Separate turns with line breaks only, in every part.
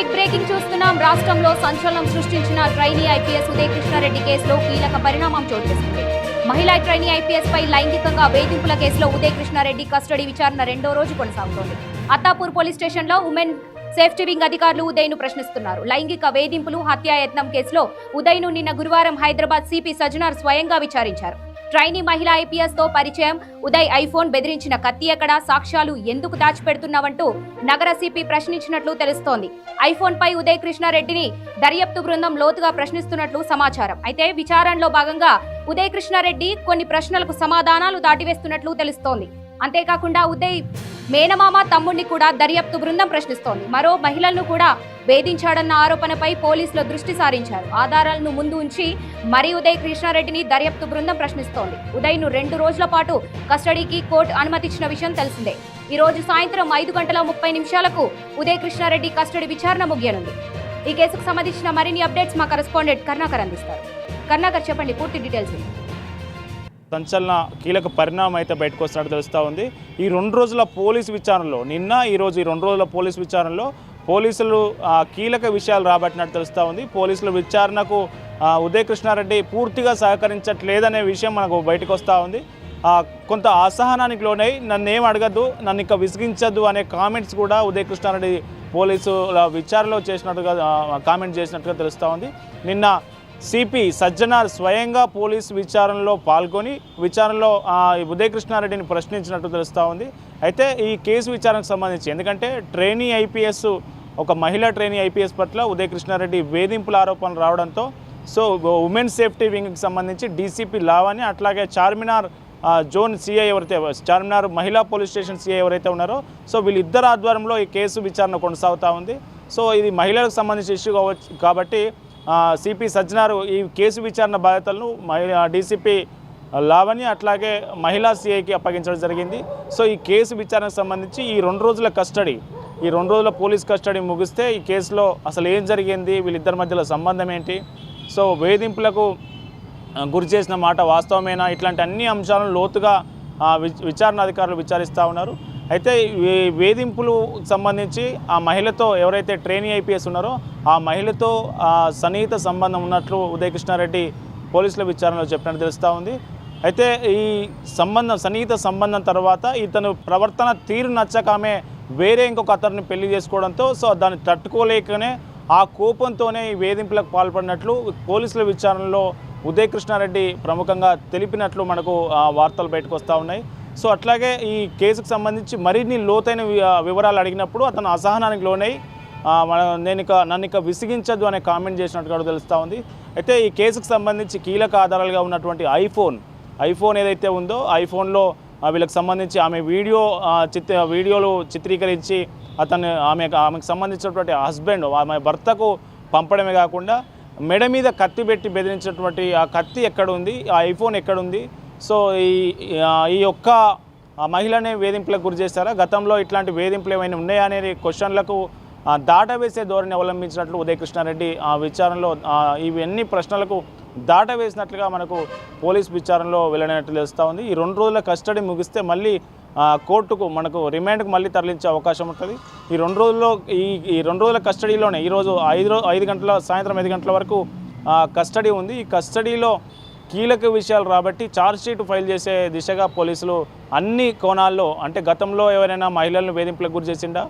Big breaking చూస్తున్నాం. రాష్ట్రంలో సంచలనం సృష్టించిన ట్రైనీ ఐపీఎస్ ఉదయ్ కృష్ణారెడ్డి కేసులో కీలక పరిణామం చోటు చేసుకుంది. మహిళా ట్రైనీ ఐపీఎస్ పై లైంగికంగా వేధింపుల కేసులో ఉదయ్ కృష్ణారెడ్డి కస్టడీ విచారణ రెండో రోజు కొనసాగుతోంది. అత్తాపూర్ పోలీస్ స్టేషన్లో ఉమెన్ సేఫ్టీ వింగ్ అధికారులు ఉదయ్ను ప్రశ్నిస్తున్నారు. లైంగిక వేధింపులు, హత్యాయత్నం కేసులో ఉదయ్ను నిన్న గురువారం హైదరాబాద్ సిపి సజ్జనార్ స్వయంగా విచారించారు. ట్రైనీ మహిళా ఐపీఎస్ తో పరిచయం, ఉదయ్ ఐఫోన్, బెదిరించిన కత్తి ఎక్కడ, సాక్ష్యాలు ఎందుకు దాచిపెడుతున్నావంటూ నగర సిపి ప్రశ్నించినట్లు తెలుస్తోంది. ఐఫోన్ పై ఉదయ్ కృష్ణారెడ్డిని దర్యాప్తు బృందం లోతుగా ప్రశ్నిస్తున్నట్లు సమాచారం. అయితే విచారణలో భాగంగా ఉదయ్ కృష్ణారెడ్డి కొన్ని ప్రశ్నలకు సమాధానాలు దాటివేస్తున్నట్లు తెలుస్తోంది. అంతేకాకుండా ఉదయ్ మేనమామ, తమ్ముడిని కూడా దర్యాప్తు బృందం ప్రశ్నిస్తోంది. మరో మహిళలను కూడా వేధించాడన్న ఆరోపణపై పోలీసులు దృష్టి సారించారు. ఆధారాలను ముందు ఉంచి మరీ ఉదయ్ కృష్ణారెడ్డిని దర్యాప్తు బృందం ప్రశ్నిస్తోంది. ఉదయ్ను 2 రోజుల పాటు కస్టడీకి కోర్టు అనుమతించిన విషయం తెలిసిందే. ఈ రోజు సాయంత్రం 5:30 ఉదయ్ కృష్ణారెడ్డి కస్టడీ విచారణ ముగియనుంది. ఈ కేసుకు సంబంధించిన మరిన్ని అప్డేట్స్ మా కరెస్పాండెంట్ కర్ణాకర్ అందిస్తారు. కర్ణాకర్, చెప్పండి పూర్తి డీటెయిల్స్.
సంచలన కీలక పరిణామం అయితే బయటకు వస్తున్నట్టు తెలుస్తూ ఉంది. ఈ 2 రోజుల పోలీసు విచారణలో ఈ 2 రోజుల పోలీసు విచారణలో పోలీసులు కీలక విషయాలు రాబట్టినట్టు తెలుస్తూ ఉంది. పోలీసుల విచారణకు ఉదయ్ కృష్ణారెడ్డి పూర్తిగా సహకరించట్లేదనే విషయం మనకు బయటకు వస్తూ ఉంది. కొంత అసహనానికి లోనై నన్ను ఏం అడగద్దు, నన్ను ఇంకా విసిగించద్దు అనే కామెంట్స్ కూడా ఉదయ్ కృష్ణారెడ్డి పోలీసుల విచారణలో చేసినట్టుగా కామెంట్ చేసినట్టుగా తెలుస్తూ ఉంది. నిన్న సిపి సజ్జనార్ స్వయంగా పోలీసు విచారణలో పాల్గొని విచారణలో ఉదయ్ కృష్ణారెడ్డిని ప్రశ్నించినట్టు తెలుస్తూ ఉంది. అయితే ఈ కేసు విచారణకు సంబంధించి, ఎందుకంటే ట్రైనీ ఐపీఎస్, ఒక మహిళా ట్రైనీ ఐపీఎస్ పట్ల ఉదయ్ కృష్ణారెడ్డి వేధింపుల ఆరోపణలు రావడంతో ఉమెన్ సేఫ్టీ వింగ్కి సంబంధించి డీసీపీ లావణి, అట్లాగే చార్మినార్ జోన్ సిఐ ఎవరైతే, చార్మినార్ మహిళా పోలీస్ స్టేషన్ సిఐ ఎవరైతే ఉన్నారో వీళ్ళిద్దరు ఆధ్వర్యంలో ఈ కేసు విచారణ కొనసాగుతూ ఉంది. ఇది మహిళలకు సంబంధించిన ఇష్యూ కాబట్టి సిపి సజ్జనారు ఈ కేసు విచారణ బాధ్యతలను డీసీపీ లావణి అట్లాగే మహిళా సిఐకి అప్పగించడం జరిగింది. ఈ కేసు విచారణకు సంబంధించి ఈ 2 రోజుల పోలీస్ కస్టడీ ముగిస్తే ఈ కేసులో అసలు ఏం జరిగింది, వీళ్ళిద్దరి మధ్యలో సంబంధం ఏంటి, వేధింపులకు గురి చేసిన మాట వాస్తవమేనా, ఇట్లాంటి అన్ని అంశాలను లోతుగా విచారణ అధికారులు విచారిస్తూ ఉన్నారు. అయితే ఈ వేధింపులు సంబంధించి ఆ మహిళతో ఎవరైతే ట్రైనీ ఐపీఎస్ ఉన్నారో ఆ మహిళతో సన్నిహిత సంబంధం ఉన్నట్లు ఉదయ్ కృష్ణారెడ్డి పోలీసుల విచారణలో చెప్పినట్టు తెలుస్తూ ఉంది. అయితే ఈ సన్నిహిత సంబంధం తర్వాత ఇతను ప్రవర్తన తీరు నచ్చక ఆమె వేరే ఇంకొక అతన్ని పెళ్లి చేసుకోవడంతో దాన్ని తట్టుకోలేకనే ఆ కోపంతోనే ఈ వేధింపులకు పాల్పడినట్లు పోలీసుల విచారణలో ఉదయ్ కృష్ణారెడ్డి ప్రముఖంగా తెలిపినట్లు మనకు వార్తలు బయటకు వస్తూ ఉన్నాయి. అట్లాగే ఈ కేసుకు సంబంధించి మరిన్ని లోతైన వివరాలు అడిగినప్పుడు అతను అసహనానికి లోనై నన్ను ఇక విసిగించద్దు అనే కామెంట్ చేసినట్టుగా తెలుస్తూ ఉంది. అయితే ఈ కేసుకు సంబంధించి కీలక ఆధారాలుగా ఉన్నటువంటి ఐఫోన్ ఏదైతే ఉందో ఐఫోన్లో వీళ్ళకి సంబంధించి ఆమె వీడియోలు చిత్రీకరించి ఆమెకు సంబంధించినటువంటి హస్బెండ్, ఆమె భర్తకు పంపడమే కాకుండా మెడ మీద కత్తి పెట్టి బెదిరించినటువంటి ఆ కత్తి ఎక్కడుంది, ఆ ఐఫోన్ ఎక్కడుంది, ఈ యొక్క మహిళనే వేధింపులకు గురి చేస్తారా, గతంలో ఇట్లాంటి వేధింపులు ఏమైనా ఉన్నాయా అనే క్వశ్చన్లకు దాటవేసే ధోరణి అవలంబించినట్లు ఉదయ్ కృష్ణారెడ్డి విచారణలో ఇవన్నీ ప్రశ్నలకు దాటవేసినట్లుగా మనకు పోలీస్ విచారణలో వెళ్ళినట్లు తెలుస్తూ ఉంది. ఈ 2 రోజుల కస్టడీ ముగిస్తే మళ్ళీ కోర్టుకు మనకు రిమాండ్కు మళ్ళీ తరలించే అవకాశం ఉంటుంది. ఈ 2 రోజుల కస్టడీలోనే ఈరోజు సాయంత్రం 5 గంటల వరకు కస్టడీ ఉంది. ఈ కస్టడీలో కీలక విషయాలు రాబట్టి ఛార్జ్షీట్ ఫైల్ చేసే దిశగా పోలీసులు అన్ని కోణాల్లో, అంటే గతంలో ఎవరైనా మహిళలను వేధింపులకు గురి చేసిండా,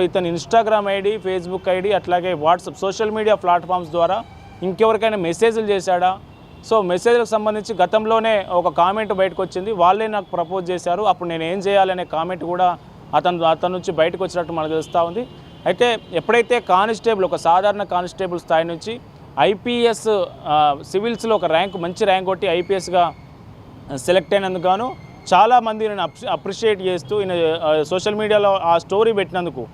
ఇతను ఇన్స్టాగ్రామ్ ఐడి, ఫేస్బుక్ ఐడి, అట్లాగే వాట్సాప్ సోషల్ మీడియా ప్లాట్ఫామ్స్ ద్వారా ఇంకెవరికైనా మెసేజ్లు చేశాడా, మెసేజ్లకు సంబంధించి గతంలోనే ఒక కామెంట్ బయటకు వచ్చింది, వాళ్ళే నాకు ప్రపోజ్ చేశారు, అప్పుడు నేను ఏం చేయాలనే కామెంట్ కూడా అతను నుంచి బయటకు వచ్చినట్టు మనకు తెలుస్తూ ఉంది. అయితే ఎప్పుడైతే కానిస్టేబుల్, ఒక సాధారణ కానిస్టేబుల్ స్థాయి నుంచి ఐపీఎస్ సివిల్స్లో ఒక మంచి ర్యాంక్ కొట్టి ఐపీఎస్గా సెలెక్ట్ అయినందుకు గాను చాలామంది నేను అప్రిషియేట్ చేస్తూ సోషల్ మీడియాలో ఆ స్టోరీ పెట్టినందుకు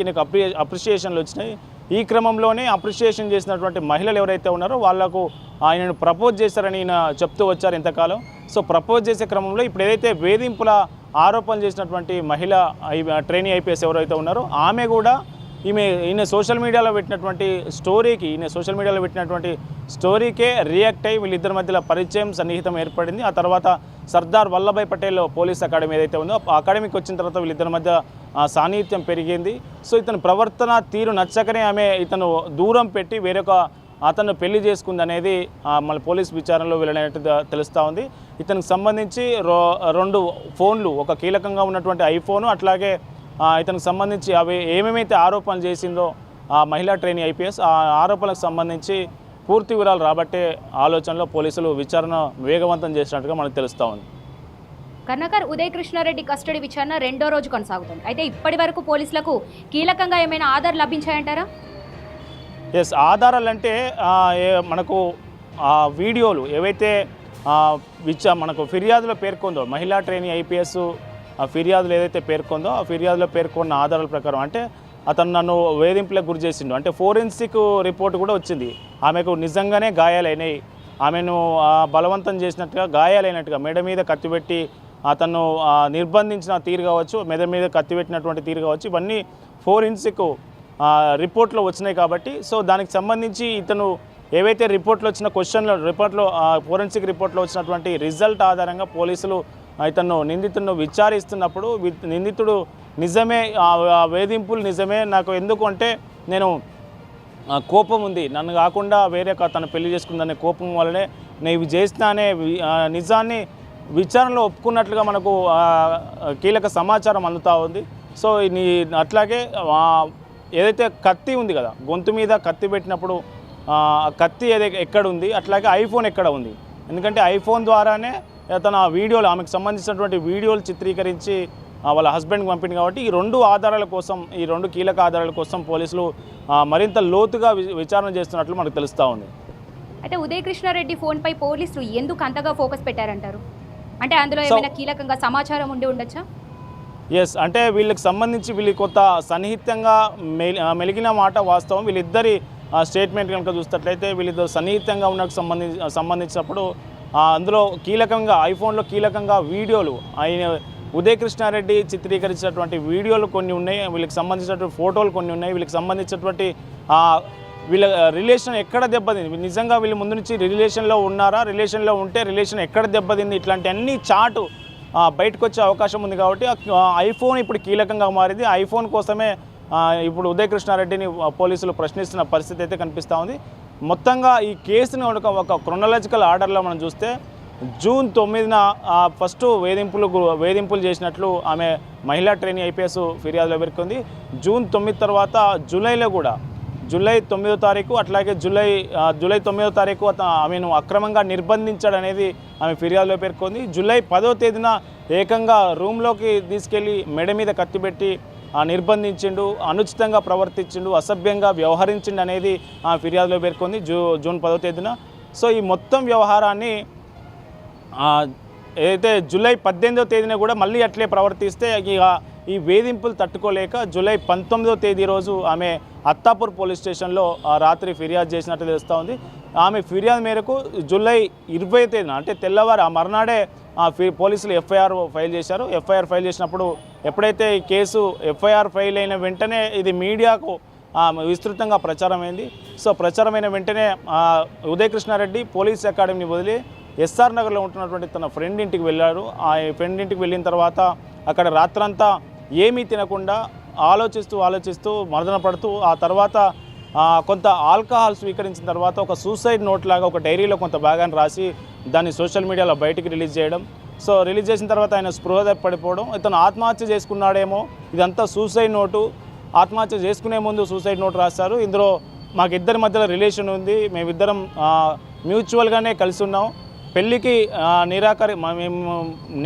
ఈయనకు అప్రిషియేషన్లు వచ్చినాయి. ఈ క్రమంలోనే అప్రిషియేషన్ చేసినటువంటి మహిళలు ఎవరైతే ఉన్నారో వాళ్లకు ఆయనను ప్రపోజ్ చేశారని ఈయన చెప్తూ వచ్చారు ఇంతకాలం. ప్రపోజ్ చేసే క్రమంలో ఇప్పుడు ఏదైతే వేధింపుల ఆరోపణలు చేసినటువంటి మహిళ ట్రైనీ ఐపీఎస్ ఎవరైతే ఉన్నారో ఆమె కూడా ఈయన సోషల్ మీడియాలో పెట్టినటువంటి స్టోరీకే రియాక్ట్ అయ్యి వీళ్ళిద్దరి మధ్యలో పరిచయం, సన్నిహితం ఏర్పడింది. ఆ తర్వాత సర్దార్ వల్లభాయ్ పటేల్ పోలీస్ అకాడమీ ఏదైతే ఉందో ఆ అకాడమీకి వచ్చిన తర్వాత వీళ్ళిద్దరి మధ్య సాన్నిహిత్యం పెరిగింది. సో ఇతని ప్రవర్తన తీరు నచ్చకనే ఆమె ఇతను దూరం పెట్టి వేరొక అతను పెళ్లి చేసుకుంది అనేది మళ్ళీ పోలీస్ విచారణలో వెళ్ళినట్టు తెలుస్తూ ఉంది. ఇతనికి సంబంధించి 2 ఫోన్లు, ఒక కీలకంగా ఉన్నటువంటి ఐఫోను, అట్లాగే ఇతనికి సంబంధించి అవి ఏమేమైతే ఆరోపణలు చేసిందో ఆ మహిళా ట్రైనీ ఐపీఎస్ ఆ ఆరోపణలకు సంబంధించి పూర్తి వివరాలు రాబట్టే ఆలోచనలో పోలీసులు విచారణ వేగవంతం చేసినట్టుగా మనకు తెలుస్తూ ఉంది.
కర్ణాకర్, ఉదయ్ కృష్ణారెడ్డి కస్టడీ విచారణ 2వ రోజు కొనసాగుతుంది. అయితే ఇప్పటి వరకు పోలీసులకు కీలకంగా ఏమైనా ఆధారాలు లభించాయంటారా?
ఎస్, ఆధారాలంటే మనకు వీడియోలు ఏవైతే మనకు ఫిర్యాదులో పేర్కొందో మహిళా ట్రైనీ ఐపీఎస్ ఫిర్యాదులు ఏదైతే పేర్కొందో ఆ ఫిర్యాదులో పేర్కొన్న ఆధారాల ప్రకారం అంటే అతను నన్ను వేధింపులకు గురి చేసిండు అంటే ఫోరెన్సిక్ రిపోర్ట్ కూడా వచ్చింది. ఆమెకు నిజంగానే గాయాలైనాయి, ఆమెను బలవంతం చేసినట్టుగా గాయాలైనట్టుగా మెడ మీద కత్తిపెట్టి అతను నిర్బంధించిన తీరు కావచ్చు, మెడ మీద కత్తిపెట్టినటువంటి తీరు కావచ్చు, ఇవన్నీ ఫోరెన్సిక్ రిపోర్ట్లో వచ్చినాయి కాబట్టి సో దానికి సంబంధించి ఇతను ఏవైతే రిపోర్ట్లో వచ్చిన రిపోర్ట్లో ఫోరెన్సిక్ రిపోర్ట్లో వచ్చినటువంటి రిజల్ట్ ఆధారంగా పోలీసులు నిందితుడిని విచారిస్తున్నప్పుడు నిందితుడు నిజమే, వేధింపులు నిజమే, నాకు ఎందుకు అంటే నేను కోపం ఉంది, నన్ను కాకుండా వేరే తను పెళ్లి చేసుకుందనే కోపం వల్లనే నేను ఇవి చేసినా అనే నిజాన్ని విచారణలో ఒప్పుకున్నట్లుగా మనకు కీలక సమాచారం అందుతూ ఉంది. సో అట్లాగే ఏదైతే కత్తి ఉంది కదా, గొంతు మీద కత్తి పెట్టినప్పుడు కత్తి ఎక్కడుంది, అట్లాగే ఐఫోన్ ఎక్కడ ఉంది, ఎందుకంటే ఐఫోన్ ద్వారానే తన వీడియోలు ఆమెకు సంబంధించినటువంటి వీడియోలు చిత్రీకరించి వాళ్ళ హస్బెండ్కి పంపింది కాబట్టి ఈ 2 ఆధారాల కోసం, ఈ 2 కీలక ఆధారాల కోసం పోలీసులు మరింత లోతుగా విచారణ చేస్తున్నట్లు మనకు తెలుస్తూ ఉంది.
అయితే ఉదయ్ కృష్ణారెడ్డి ఫోన్పై పోలీసులు ఎందుకు అంతగా ఫోకస్ పెట్టారంటారు? అంటే అందులో ఏమైనా కీలకంగా సమాచారం ఉండి ఉండొచ్చా?
ఎస్, అంటే వీళ్ళకి సంబంధించి వీళ్ళు కొంత సన్నిహితంగా మెలిగిన మాట వాస్తవం. వీళ్ళిద్దరి స్టేట్మెంట్ కనుక చూసినట్లయితే వీళ్ళిద్దరు సన్నిహితంగా ఉన్నకు సంబంధించినప్పుడు అందులో కీలకంగా ఐఫోన్లో కీలకంగా వీడియోలు ఉదయ్ కృష్ణారెడ్డి చిత్రీకరించినటువంటి వీడియోలు కొన్ని ఉన్నాయి, వీళ్ళకి సంబంధించినటువంటి ఫోటోలు కొన్ని ఉన్నాయి, వీళ్ళకి సంబంధించినటువంటి వీళ్ళ రిలేషన్ ఎక్కడ దెబ్బతింది, నిజంగా వీళ్ళు ముందు నుంచి రిలేషన్లో ఉన్నారా, రిలేషన్లో ఉంటే రిలేషన్ ఎక్కడ దెబ్బతింది, ఇట్లాంటి అన్ని చాటు బయటకు వచ్చే అవకాశం ఉంది. కాబట్టి ఐఫోన్ ఇప్పుడు కీలకంగా మారింది. ఐఫోన్ కోసమే ఇప్పుడు ఉదయ్ కృష్ణారెడ్డిని పోలీసులు ప్రశ్నిస్తున్న పరిస్థితి అయితే కనిపిస్తూ ఉంది. మొత్తంగా ఈ కేసుని ఒక క్రొనాలజికల్ ఆర్డర్లో మనం చూస్తే జూన్ 9న ఫస్ట్ వేధింపులు చేసినట్లు ఆమె మహిళా ట్రైనీ ఐపీఎస్ ఫిర్యాదులో పేర్కొంది. జూన్ 9 తర్వాత జూలైలో కూడా జూలై 9వ తారీఖు అట్లాగే జూలై 9వ తారీఖు ఆమెను అక్రమంగా నిర్బంధించాడనేది ఆమె ఫిర్యాదులో పేర్కొంది. జూలై 10వ తేదీన ఏకంగా రూమ్లోకి తీసుకెళ్లి మెడ మీద కత్తిపెట్టి నిర్బంధించిండు, అనుచితంగా ప్రవర్తించిండు, అసభ్యంగా వ్యవహరించిండు అనేది ఫిర్యాదులో పేర్కొంది జూన్ 10వ తేదీన. సో ఈ మొత్తం వ్యవహారాన్ని ఏదైతే జూలై 18వ తేదీన కూడా మళ్ళీ అట్లే ప్రవర్తిస్తే ఈ వేధింపులు తట్టుకోలేక జూలై 19వ తేదీ రోజు ఆమె అత్తాపూర్ పోలీస్ స్టేషన్లో రాత్రి ఫిర్యాదు చేసినట్టు తెలుస్తూ ఉంది. ఆమె ఫిర్యాదు మేరకు జూలై 20వ తేదీన అంటే తెల్లవారు ఆ మర్నాడే పోలీసులు ఎఫ్ఐఆర్ ఫైల్ చేశారు. ఎఫ్ఐఆర్ ఫైల్ చేసినప్పుడు ఎప్పుడైతే ఈ కేసు ఎఫ్ఐఆర్ ఫైల్ అయిన వెంటనే ఇది మీడియాకు విస్తృతంగా ప్రచారమైంది. సో ప్రచారమైన వెంటనే ఉదయ్ కృష్ణారెడ్డి పోలీస్ అకాడమీని వదిలి ఎస్ఆర్ నగర్లో ఉంటున్నటువంటి తన ఫ్రెండ్ ఇంటికి వెళ్ళారు. ఆ ఫ్రెండ్ ఇంటికి వెళ్ళిన తర్వాత అక్కడ రాత్రంతా ఏమీ తినకుండా ఆలోచిస్తూ మర్దన పడుతూ ఆ తర్వాత కొంత ఆల్కహాల్ స్వీకరించిన తర్వాత ఒక సూసైడ్ నోట్ లాగా ఒక డైరీలో కొంత భాగాన్ని రాసి దాన్ని సోషల్ మీడియాలో బయటికి రిలీజ్ చేయడం. సో రిలీజ్ చేసిన తర్వాత ఆయన స్పృహ పడిపోవడం, ఇతను ఆత్మహత్య చేసుకున్నాడేమో, ఇదంతా సూసైడ్ నోటు, ఆత్మహత్య చేసుకునే ముందు సూసైడ్ నోట్ రాస్తారు, ఇందులో మాకిద్దరి మధ్యలో రిలేషన్ ఉంది, మేమిద్దరం మ్యూచువల్గానే కలిసి ఉన్నాం, పెళ్ళికి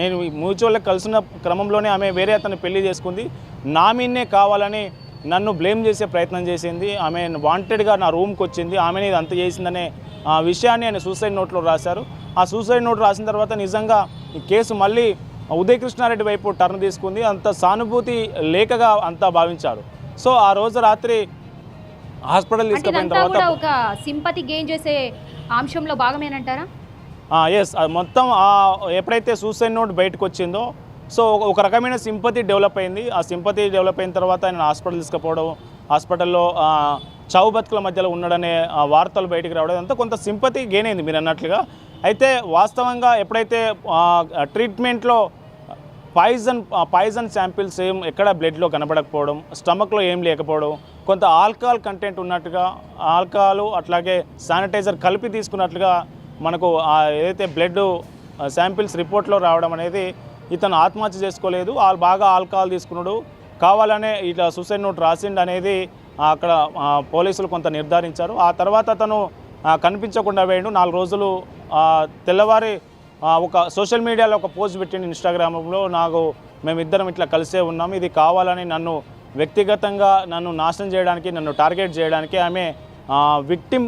నేను మ్యూచువల్గా కలిసిన క్రమంలోనే ఆమె వేరే అతను పెళ్లి చేసుకుంది, నా మీదనే కావాలని నన్ను బ్లేమ్ చేసే ప్రయత్నం చేసింది, ఆమె వాంటెడ్గా నా రూమ్కి వచ్చింది, ఆమెనే ఇది అంత చేసిందనే విషయాన్ని ఆయన సూసైడ్ నోట్లో రాశారు. ఆ సూసైడ్ నోట్ రాసిన తర్వాత నిజంగా ఈ కేసు మళ్ళీ ఉదయ్ కృష్ణారెడ్డి వైపు టర్న్ తీసుకుంది. అంత సానుభూతి లేకగా అంతా భావించారు. సో ఆ రోజు రాత్రి హాస్పిటల్ తీసుకుపోయిన తర్వాత
ఒక సింపతి గెయిన్ చేసే అంశంలో భాగమేనంటారా?
ఎస్, మొత్తం ఎప్పుడైతే సూసైడ్ నోట్ బయటకు వచ్చిందో సో ఒక రకమైన సింపతి డెవలప్ అయింది. ఆ సింపతి డెవలప్ అయిన తర్వాత ఆయన హాస్పిటల్ తీసుకుపోవడం, హాస్పిటల్లో చావు బతుకుల మధ్యలో ఉన్నాడనే వార్తలు బయటికి రావడం, అంతా కొంత సింపతి గెయిన్ అయింది మీరు అన్నట్లుగా. అయితే వాస్తవంగా ఎప్పుడైతే ట్రీట్మెంట్లో పాయిజన్ శాంపిల్స్ ఏం ఎక్కడ బ్లడ్లో కనబడకపోవడం, స్టమక్లో ఏం లేకపోవడం, కొంత ఆల్కహాల్ కంటెంట్ ఉన్నట్టుగా, ఆల్కహాల్ అట్లాగే శానిటైజర్ కలిపి తీసుకున్నట్లుగా మనకు ఏదైతే బ్లడ్ శాంపిల్స్ రిపోర్ట్లో రావడం అనేది ఇతను ఆత్మహత్య చేసుకోలేదు, బాగా ఆల్కహాల్ తీసుకున్నాడు, కావాలనే ఇట్లా సూసైడ్ నోట్ రాసిండు అనేది అక్కడ పోలీసులు కొంత నిర్ధారించారు. ఆ తర్వాత అతను కనిపించకుండా పోయాడు. 4 రోజులు తెల్లవారి ఒక సోషల్ మీడియాలో ఒక పోస్ట్ పెట్టిండు ఇన్స్టాగ్రామ్లో, మేమిద్దరం ఇట్లా కలిసే ఉన్నాం, ఇది కావాలని నన్ను వ్యక్తిగతంగా నన్ను నాశనం చేయడానికి, నన్ను టార్గెట్ చేయడానికి ఆమె విక్టిమ్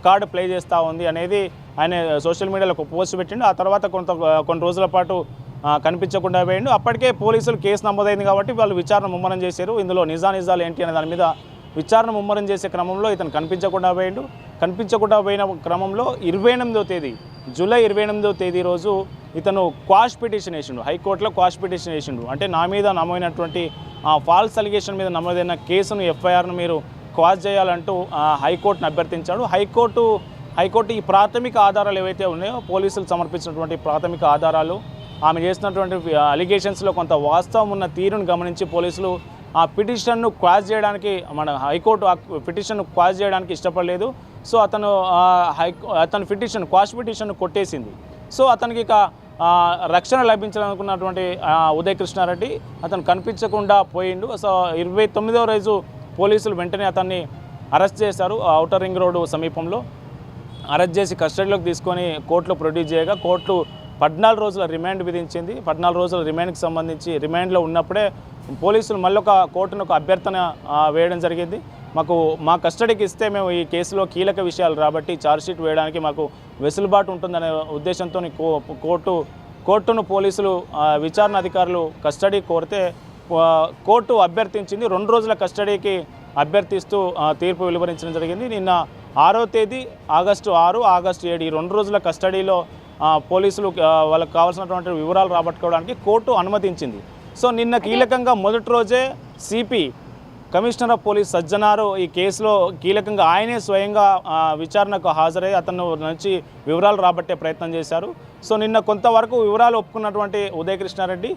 కార్డు ప్లే చేస్తూ ఉంది అనేది ఆయన సోషల్ మీడియాలో ఒక పోస్ట్ పెట్టిండు. ఆ తర్వాత కొన్ని రోజుల పాటు కనిపించకుండా పోయిండు. అప్పటికే పోలీసులు కేసు నమోదైంది కాబట్టి వాళ్ళు విచారణ ముమ్మరం చేశారు. ఇందులో నిజాలు ఏంటి అనే దాని మీద విచారణ ముమ్మరం చేసే క్రమంలో ఇతను కనిపించకుండా పోయిన క్రమంలో 28వ తేదీ జూలై 28వ తేదీ రోజు ఇతను క్వాష్ పిటిషన్ వేసిండు, హైకోర్టులో క్వాష్ పిటిషన్ వేసిండు. అంటే నా మీద నమోదైనటువంటి ఫాల్స్ అలిగేషన్ మీద నమోదైన కేసును ఎఫ్ఐఆర్ను మీరు క్వాష్ చేయాలంటూ హైకోర్టును అభ్యర్థించాడు. హైకోర్టు ఈ ప్రాథమిక ఆధారాలు ఏవైతే ఉన్నాయో, పోలీసులు సమర్పించినటువంటి ప్రాథమిక ఆధారాలు, ఆమె చేసినటువంటి అలిగేషన్స్లో కొంత వాస్తవం ఉన్న తీరును గమనించి పోలీసులు ఆ పిటిషన్ను క్వాష్ చేయడానికి, మన హైకోర్టు ఆ పిటిషన్ను క్వాష్ చేయడానికి ఇష్టపడలేదు. సో అతను క్వాష్ పిటిషన్ కొట్టేసింది. సో అతనికి ఇక రక్షణ లభించాలనుకున్నటువంటి ఉదయ్ కృష్ణారెడ్డి అతను కనిపించకుండా పోయిండు. సో 29వ రోజు పోలీసులు వెంటనే అతన్ని అరెస్ట్ చేశారు. ఔటర్ రింగ్ రోడ్డు సమీపంలో అరెస్ట్ చేసి కస్టడీలోకి తీసుకొని కోర్టులో ప్రొడ్యూస్ చేయగా కోర్టు 14 రోజుల రిమాండ్ విధించింది. 14 రోజుల రిమాండ్కి సంబంధించి రిమాండ్లో ఉన్నప్పుడే పోలీసులు మళ్ళొక కోర్టును ఒక అభ్యర్థన వేయడం జరిగింది. మా కస్టడీకి ఇస్తే మేము ఈ కేసులో కీలక విషయాలు రాబట్టి ఛార్జ్షీట్ వేయడానికి మాకు వెసులుబాటు ఉంటుందనే ఉద్దేశంతో కోర్టును పోలీసులు విచారణ అధికారులు కస్టడీ కోరితే కోర్టు అభ్యర్థించింది. 2 రోజుల కస్టడీకి అభ్యర్థిస్తూ తీర్పు వెలువరించడం జరిగింది. నిన్న 6వ తేదీ ఆగస్టు 6, ఆగస్టు 7 ఈ 2 రోజుల కస్టడీలో పోలీసులు వాళ్ళకి కావాల్సినటువంటి వివరాలు రాబట్టుకోవడానికి కోర్టు అనుమతించింది. సో నిన్న కీలకంగా మొదటి రోజే CP commissioner of police Sajjanar ఈ కేసులో కీలకంగా ఆయనే స్వయంగా విచారణకు హాజరై అతను నుంచి వివరాలు రాబట్టే ప్రయత్నం చేశారు. సో నిన్న కొంతవరకు వివరాలు ఒప్పుకున్నటువంటి ఉదయ్ కృష్ణారెడ్డి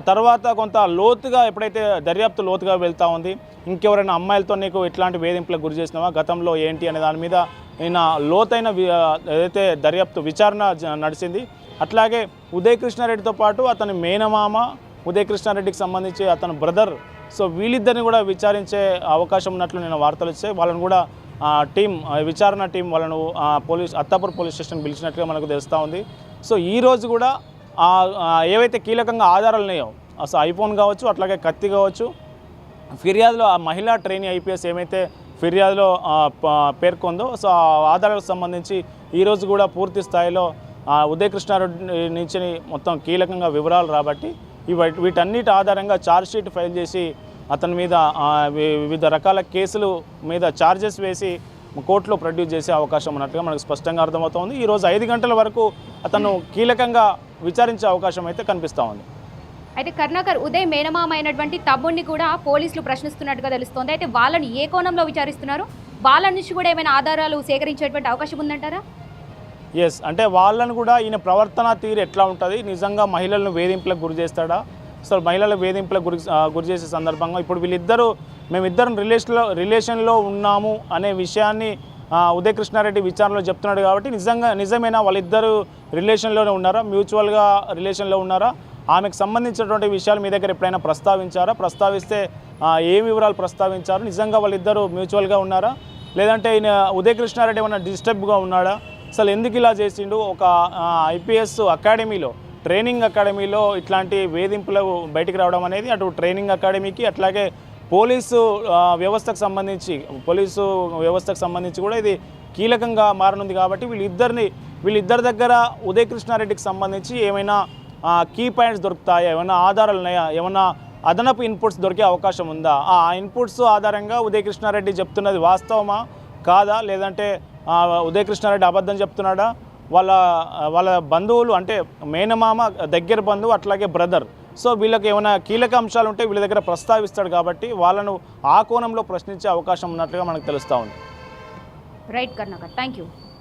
తర్వాత కొంత లోతుగా ఎప్పుడైతే దర్యాప్తు లోతుగా వెళ్తూ ఉంది, ఇంకెవరైనా అమ్మాయిలతో నీకు ఇట్లాంటి వేధింపులకు గురి చేసినావా, గతంలో ఏంటి అనే దాని మీద నిన్న లోతైన ఏదైతే దర్యాప్తు విచారణ నడిచింది. అట్లాగే ఉదయ్ కృష్ణారెడ్డితో పాటు అతని మేనమామ, ఉదయ్ కృష్ణారెడ్డికి సంబంధించి అతని బ్రదర్, సో వీళ్ళిద్దరిని కూడా విచారించే అవకాశం ఉన్నట్లు నేను వార్తలు వచ్చాయి. వాళ్ళని కూడా విచారణ టీం వాళ్ళను అత్తాపూర్ పోలీస్ స్టేషన్ పిలిచినట్లుగా మనకు తెలుస్తూ ఉంది. సో ఈరోజు కూడా ఏవైతే కీలకంగా ఆధారాలు ఉన్నాయో, అసలు ఐఫోన్ కావచ్చు, అట్లాగే కత్తి కావచ్చు, ఫిర్యాదులో ఆ మహిళా ట్రైనీ ఐపీఎస్ ఏమైతే ఫిర్యాదులో పేర్కొందో, సో ఆ ఆధారాలకు సంబంధించి ఈరోజు కూడా పూర్తి స్థాయిలో ఉదయ్ కృష్ణారెడ్డి నుంచి మొత్తం కీలకంగా వివరాలు రాబట్టి వీటన్నిటి ఆధారంగా ఛార్జ్షీట్ ఫైల్ చేసి అతని మీద వివిధ రకాల కేసులు మీద ఛార్జెస్ వేసి కోర్టులో ప్రొడ్యూస్ చేసే అవకాశం ఉన్నట్టుగా మనకు స్పష్టంగా అర్థమవుతోంది. ఈరోజు 5 గంటల వరకు అతను కీలకంగా విచారించే అవకాశం అయితే కనిపిస్తూ ఉంది.
అయితే కరుణాకర్, ఉదయ్ మేనమామ అయినటువంటి తమ్ముడిని కూడా పోలీసులు ప్రశ్నిస్తున్నట్టుగా తెలుస్తోంది. అయితే వాళ్ళని ఏ కోణంలో విచారిస్తున్నారు? వాళ్ళ నుంచి కూడా ఏమైనా ఆధారాలు సేకరించేటువంటి అవకాశం ఉందంటారా?
ఎస్, అంటే వాళ్ళను కూడా ఈయన ప్రవర్తన తీరు ఎట్లా ఉంటుంది, నిజంగా మహిళలను వేధింపులకు గురి చేస్తాడా, అసలు మహిళల వేధింపులకు గురి చేసే సందర్భంగా ఇప్పుడు మేమిద్దరం రిలేషన్లో ఉన్నాము అనే విషయాన్ని ఉదయ్ కృష్ణారెడ్డి విచారణలో చెప్తున్నాడు. కాబట్టి నిజమేనా వాళ్ళిద్దరు రిలేషన్లోనే ఉన్నారా, మ్యూచువల్గా రిలేషన్లో ఉన్నారా, ఆమెకు సంబంధించినటువంటి విషయాలు మీ దగ్గర ఎప్పుడైనా ప్రస్తావిస్తే ఏ వివరాలు ప్రస్తావించారు, నిజంగా వాళ్ళిద్దరూ మ్యూచువల్గా ఉన్నారా, లేదంటే ఈయన ఉదయ్ కృష్ణారెడ్డి ఏమైనా డిస్టర్బ్గా ఉన్నాడా, అసలు ఎందుకు ఇలా చేసిండు, ఒక ఐపీఎస్ అకాడమీలో ట్రైనింగ్ అకాడమీలో ఇట్లాంటి వేధింపులు బయటికి రావడం అనేది అటు ట్రైనింగ్ అకాడమీకి అట్లాగే పోలీసు వ్యవస్థకు సంబంధించి కూడా ఇది కీలకంగా మారనుంది. కాబట్టి వీళ్ళిద్దరి దగ్గర ఉదయ్ కృష్ణారెడ్డికి సంబంధించి ఏమైనా కీ పాయింట్స్ దొరుకుతాయా, ఏమైనా ఆధారాలు ఉన్నాయా, ఏమైనా అదనపు ఇన్పుట్స్ దొరికే అవకాశం ఉందా, ఆ ఇన్పుట్స్ ఆధారంగా ఉదయ్ కృష్ణారెడ్డి చెప్తున్నది వాస్తవమా కాదా, లేదంటే ఉదయ్ కృష్ణారెడ్డి అబద్ధం చెప్తున్నాడా, వాళ్ళ బంధువులు అంటే మేనమామ దగ్గర బంధువు అట్లాగే బ్రదర్, సో వీళ్ళకి ఏమైనా కీలక అంశాలు ఉంటే వీళ్ళ దగ్గర ప్రస్తావిస్తాడు. కాబట్టి వాళ్ళను ఆ కోణంలో ప్రశ్నించే అవకాశం ఉన్నట్లుగా మనకు తెలుస్తూ ఉంది.
Right Karnakar, thank you.